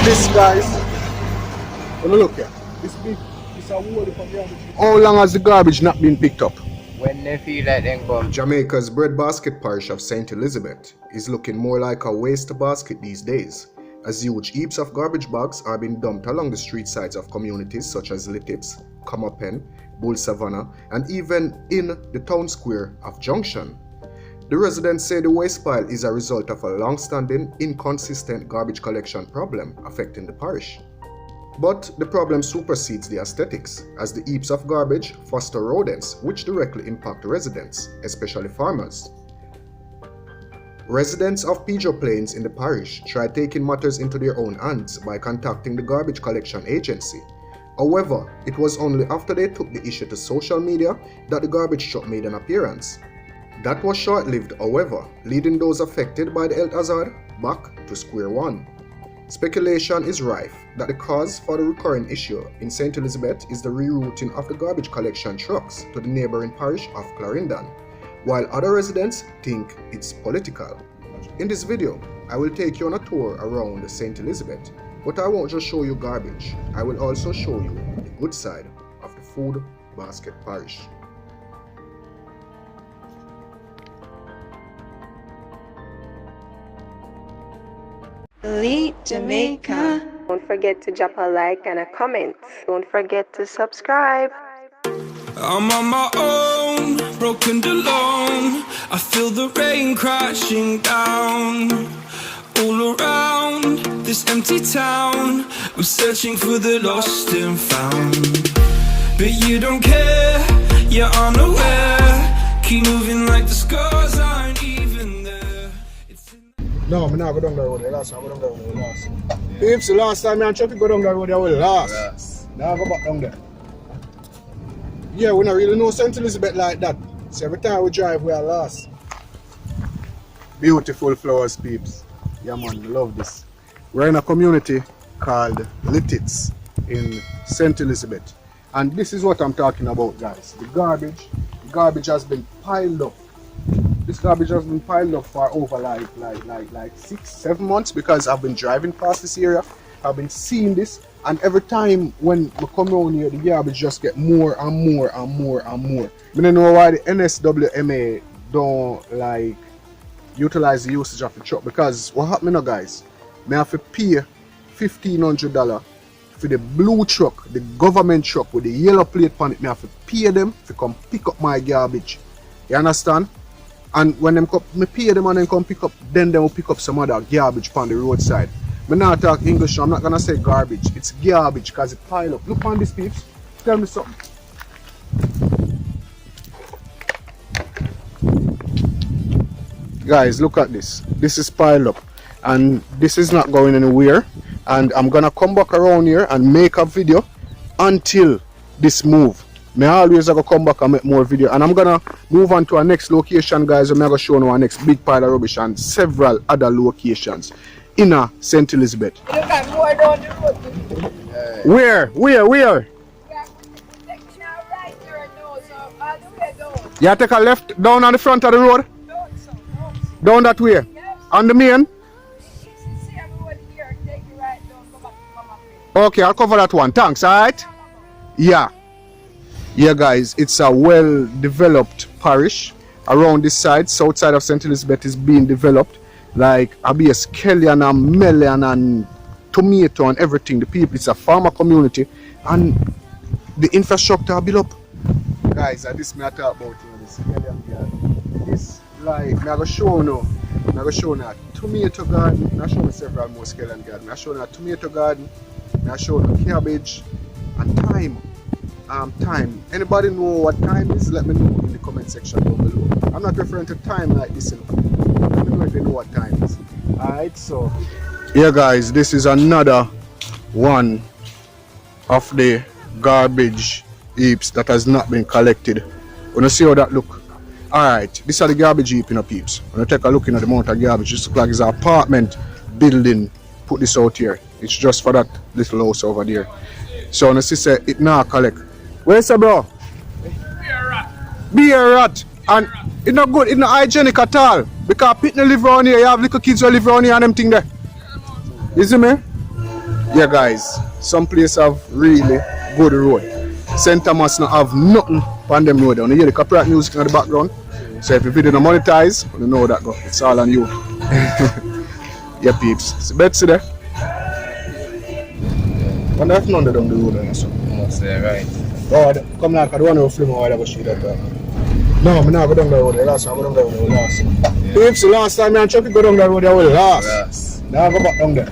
this, guys. Well, look here. This big, this a wall from garbage. How long has the garbage not been picked up? When they feel like they come. Jamaica's breadbasket parish of St. Elizabeth is looking more like a waste basket these days, as huge heaps of garbage bags are being dumped along the street sides of communities such as Lititz, Comapen, Bull Savannah, and even in the town square of Junction. The residents say the waste pile is a result of a long-standing, inconsistent garbage collection problem affecting the parish. But the problem supersedes the aesthetics, as the heaps of garbage foster rodents which directly impact residents, especially farmers. Residents of Pigeon Plains in the parish tried taking matters into their own hands by contacting the garbage collection agency. However, it was only after they took the issue to social media that the garbage truck made an appearance. That was short-lived, however, leading those affected by the health hazard back to square one. Speculation is rife that the cause for the recurring issue in St. Elizabeth is the rerouting of the garbage collection trucks to the neighboring parish of Clarendon, while other residents think it's political. In this video, I will take you on a tour around St. Elizabeth, but I won't just show you garbage, I will also show you the good side of the food basket parish. Elite Jamaica. Don't forget to drop a like and a comment. Don't forget to subscribe. I'm on my own, broken and alone. I feel the rain crashing down all around this empty town. I'm searching for the lost and found, but you don't care, you're unaware. Keep moving like the scars aren't even there. No, I'm not going down the road. Last time I go down the road, last. If the last time I tried to go down the road, I will last. Now I go back down there. Yeah, we don't really know St. Elizabeth like that. So every time we drive, we are lost. Beautiful flowers, peeps. Yeah, man, I love this. We're in a community called Lititz in St. Elizabeth. And this is what I'm talking about, guys. The garbage has been piled up. This garbage has been piled up for over like 6-7 months, because I've been driving past this area. I've been seeing this, and every time when we come around here, the garbage just get more and more and more and more. I don't know why the NSWMA don't like utilize the usage of the truck, because what happened now, guys, I have to pay $1,500 for the blue truck, the government truck with the yellow plate on it. I have to pay them to come pick up my garbage. You understand? And when them come, me pay them and then come pick up, then they will pick up some other garbage on the roadside. Me not talk English, so I'm not gonna say garbage. It's garbage because it pile up. Look on this, peeps. Tell me something. Guys, look at this. This is piled up, and this is not going anywhere. And I'm gonna come back around here and make a video until this move. Me always gonna come back and make more video, and I'm gonna move on to our next location, guys. I'm gonna show you our next big pile of rubbish and several other locations in St. Elizabeth. Look at more down the road. Where? Right there, no, so all the way down. You take a left down on the front of the road? Down that way? Yes. On the main? See everyone here, take it right down, go back to Mama Place. Okay, I'll cover that one. Thanks, alright? Yeah. Yeah, guys, it's a well-developed parish. Around this side, south side of St. Elizabeth is being developed. Like, I be a scallion and melon and tomato and everything. The people, it's a farmer community, and the infrastructure built up. Guys, this me I talk about, you know, the scallion garden. This, like, I'm going to show you a tomato garden. I'm going to show you several more scallion garden. I'm going to show you a tomato garden. I'm going to show you cabbage and thyme. Time. Anybody know what time is? Let me know in the comment section down below. I'm not referring to time like this, you know. Let me know if you know what time is. Alright, so yeah, guys, this is another one of the garbage heaps that has not been collected. Wanna see how that look? Alright, this are the garbage heap, you know, peeps. When you take a look at the amount of garbage, just look like it's an apartment building. Put this out here. It's just for that little house over there. So when you see it now collect. Where's the bro? Be a rat. And it's not good, it's not hygienic at all. Because people live around here, you have little kids who live around here and them thing there. You see me? Yeah guys, some places have really good road. St. Thomas not have nothing on them road. You hear the copyright music in the background. So if your video not monetize, you know that go. It's all on you. Yeah peeps. It's Betsy there. Wonder if none of them the road or something. Must say, right. Oh, come now, I don't want to film or whatever shit like that. No, I'm not go down the road. Last time I go down the road last. Yeah. Peeps, the last time I Chucky go down the road, I will last. Now I go back down there.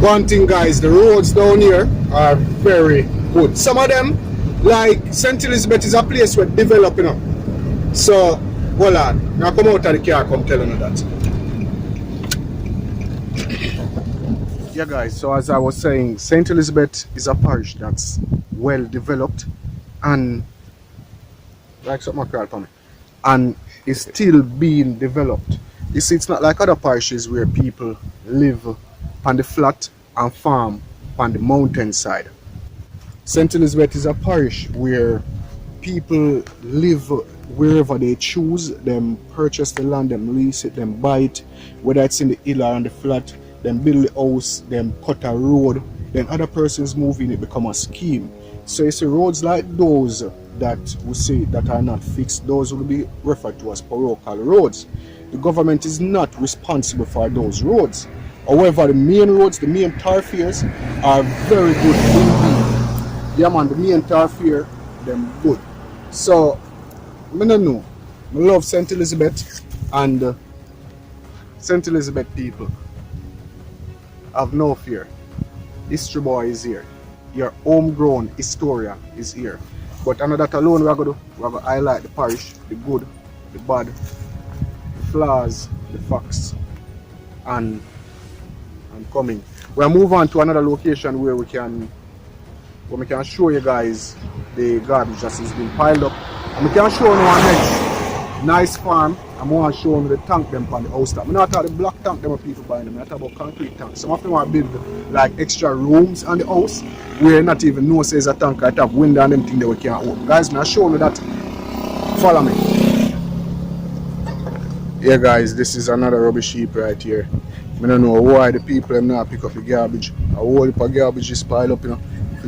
One thing guys, the roads down here are very good. Some of them, like St. Elizabeth is a place where developing up. So, hold on. Now come out of the car, come telling you that. Yeah guys, so as I was saying, St. Elizabeth is a parish that's well developed and like something called for me. And is still being developed. You see, it's not like other parishes where people live on the flat and farm on the mountainside. St. Elizabeth is a parish where people live wherever they choose. Them purchase the land, them lease it, them buy it, whether it's in the hill or on the flat, them build the house, them cut a road, then other persons move in, it become a scheme. So it's roads like those that we say that are not fixed, those will be referred to as parochial roads. The government is not responsible for those roads. However, the main roads, the main thoroughfares are very good indeed. Yeah man, the main thoroughfare, them good. So, I don't know. I love St. Elizabeth and St. Elizabeth people. Have no fear. History boy is here. Your homegrown historia is here. But another that alone we're going to highlight the parish, the good, the bad, the flaws, the facts, and coming. We'll move on to another location where we can show you guys the garbage that has been piled up. And we can show you our next nice farm. I'm going to show you the tank them on the house top. I'm not talking the black tank them of people buying them. I'm talking about concrete tanks. Some of them want to build like extra rooms on the house where not even know says a tank. I have window and them thing that we can't open. Guys, I'm showing you that. Follow me. Yeah guys, this is another rubbish heap right here. I don't know why the people them not pick up the garbage. A whole heap of garbage is piled up, you know.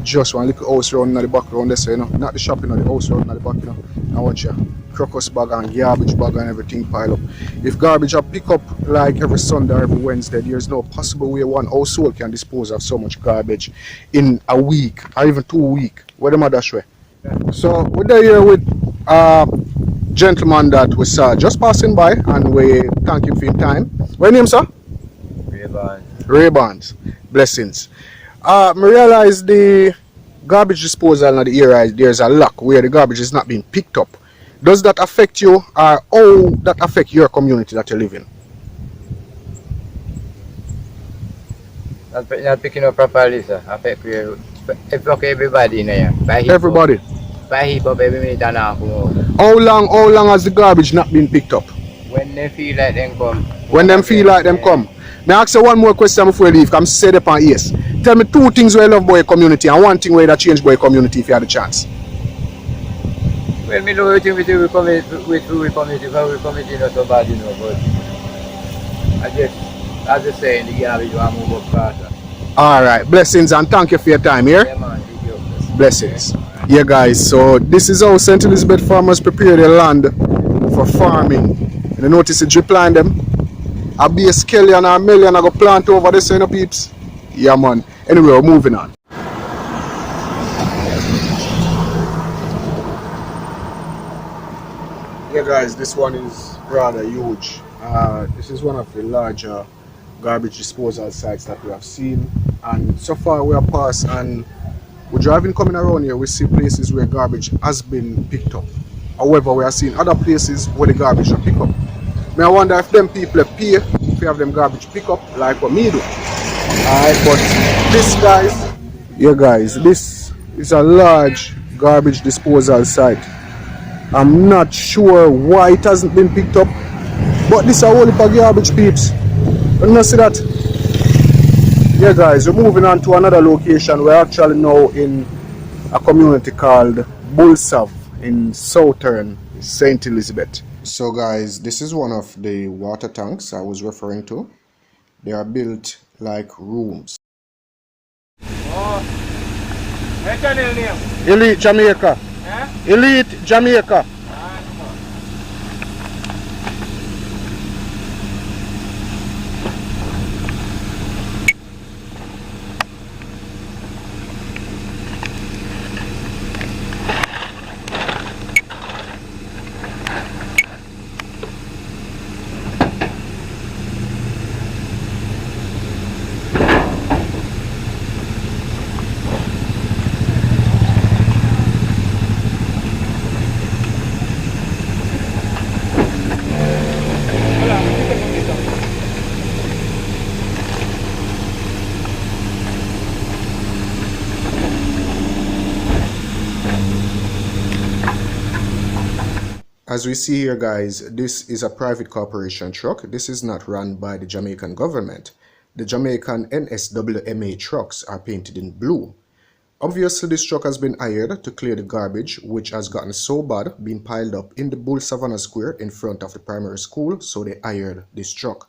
Just one little house round in the background there, so, you know. Not the shop, you know, the house round in the back, you know. And watch ya. Crocus bag and garbage bag and everything piled up. If garbage are pick up like every Sunday or every Wednesday, there's no possible way one household can dispose of so much garbage in a week or even 2 weeks. What am I that way? So we're here with gentleman that we saw just passing by and we thank him for your time. What name, sir? Ray Bonds. Blessings. I realize the garbage disposal in the area, there's a lack where the garbage is not being picked up. Does that affect you, or how that affect your community that you live in? Not picking up properly, sir. Affect everybody in here. Everybody. By heap up every minute and a half. How long has the garbage not been picked up? When they feel like them come. When them feel like them come. May I ask you one more question before you leave? Come say that on yes. Tell me 2 things where you love boy community and 1 thing where you change boy community if you had the chance. Well, me know everything we do with community, because we community not so bad, you know, but I just, as I say, in the garbage we move up faster. Alright, blessings and thank you for your time here. Yeah, man, thank you. Blessings. Yeah guys, so this is how St. Elizabeth farmers prepare their land for farming. And you notice the drip line them. I'll be a scallion or a million I go plant over this, you know, peeps. Yeah man. Anyway, we're moving on. Yeah guys, this one is rather huge. This is one of the larger garbage disposal sites that we have seen, and so far we are past and we're driving coming around here, we see places where garbage has been picked up. However, we are seeing other places where the garbage are picked up. I wonder if them people pay if you have them garbage pick up like what me do. Alright, but this guys, yeah guys, this is a large garbage disposal site. I'm not sure why it hasn't been picked up, but this is a whole heap of garbage, peeps. You not see that? Yeah guys, we're moving on to another location. We're actually now in a community called Bulsav in southern St. Elizabeth. So guys, this is one of the water tanks I was referring to. They are built like rooms. Oh, what's your name? Elite Jamaica. Eh? Elite Jamaica. As we see here, guys, this is a private corporation truck. This is not run by the Jamaican government. The Jamaican NSWMA trucks are painted in blue. Obviously, this truck has been hired to clear the garbage, which has gotten so bad, being piled up in the Bull Savannah Square in front of the primary school, so they hired this truck.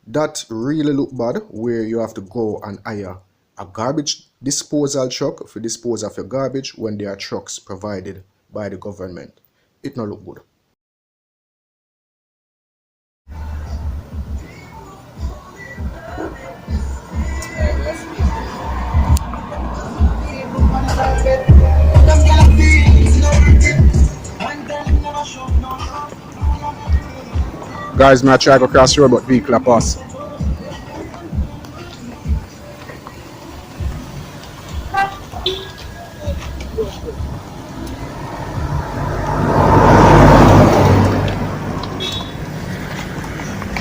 That really look bad, where you have to go and hire a garbage disposal truck for dispose of your garbage when there are trucks provided by the government. It no look good. Guys, may I try to cross the road, but vehicle pass.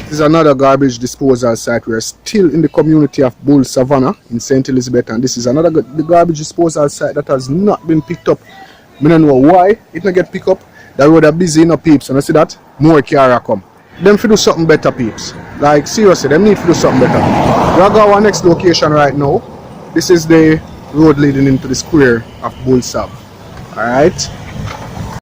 This is another garbage disposal site. We are still in the community of Bull Savannah in St. Elizabeth, and this is another the garbage disposal site that has not been picked up. I don't know why it not get picked up. The road are busy enough, peeps, and I see that more car come. Them to do something better, peeps. Like seriously, them need to do something better. We are going to our next location right now. This is the road leading into the square of Bull Sav. Alright.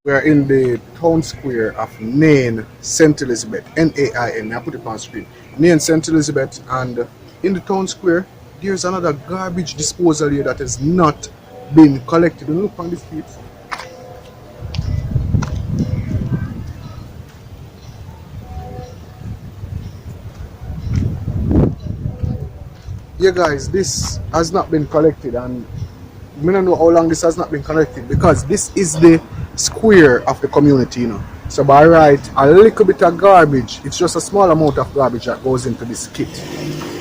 We are in the town square of Nain, St. Elizabeth, N-A-I-N, I put it on screen. Nain, St. Elizabeth, and in the town square, there's another garbage disposal here that has not been collected. And look on the street. Yeah guys, this has not been collected, and I don't know how long this has not been collected, because this is the square of the community, you know. So by right, a little bit of garbage, it's just a small amount of garbage that goes into this kit.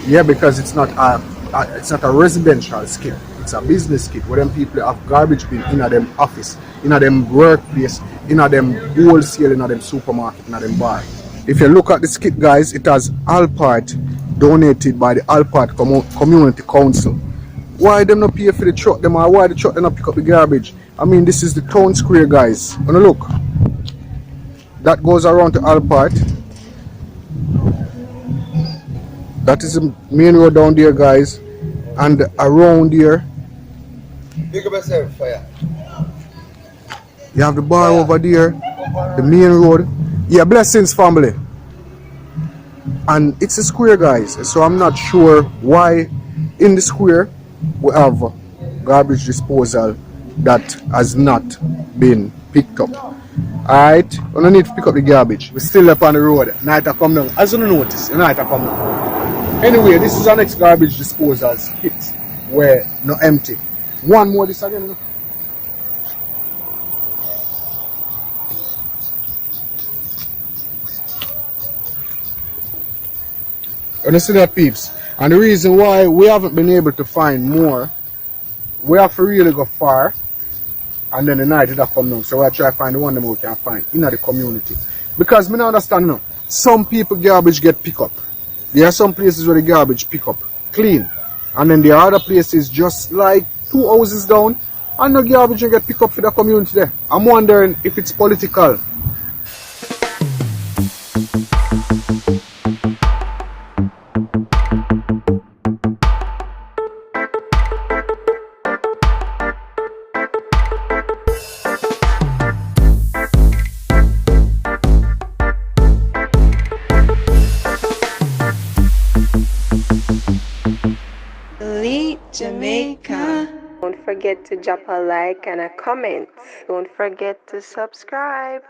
Yeah, because it's not a residential skit, it's a business kit where them people have garbage bin in a them office, in a them workplace, in a them wholesale, in a them supermarket, in a them bar. If you look at this kit, guys, it has all part donated by the Alpart Community Council. Why them not pay for the truck them, or why the truck them not pick up the garbage? I mean, this is the town square, guys. Wanna look? That goes around to Alpart. That is the main road down there, guys. And around here, Big up yourself, fire. you have the bar over there, the main road. Yeah, blessings, family. And it's a square, guys, so I'm not sure why in the square we have garbage disposal that has not been picked up. Alright, we don't need to pick up the garbage. We're still up on the road. Night I come down. As you notice, the night I come down. Anyway, this is our next garbage disposal kit where no empty. One more this again. You see that, peeps? And the reason why we haven't been able to find more, we have to really go far, and then the night it come down. So we'll try to find the one that we can find in the community. Because me not understand, you know, some people garbage get pick up. There are some places where the garbage pick up clean, and then there are other places just like 2 houses down, and the garbage get pick up for the community there. I'm wondering if it's political. Elite Jamaica. Don't forget to drop a like and a comment. Don't forget to subscribe.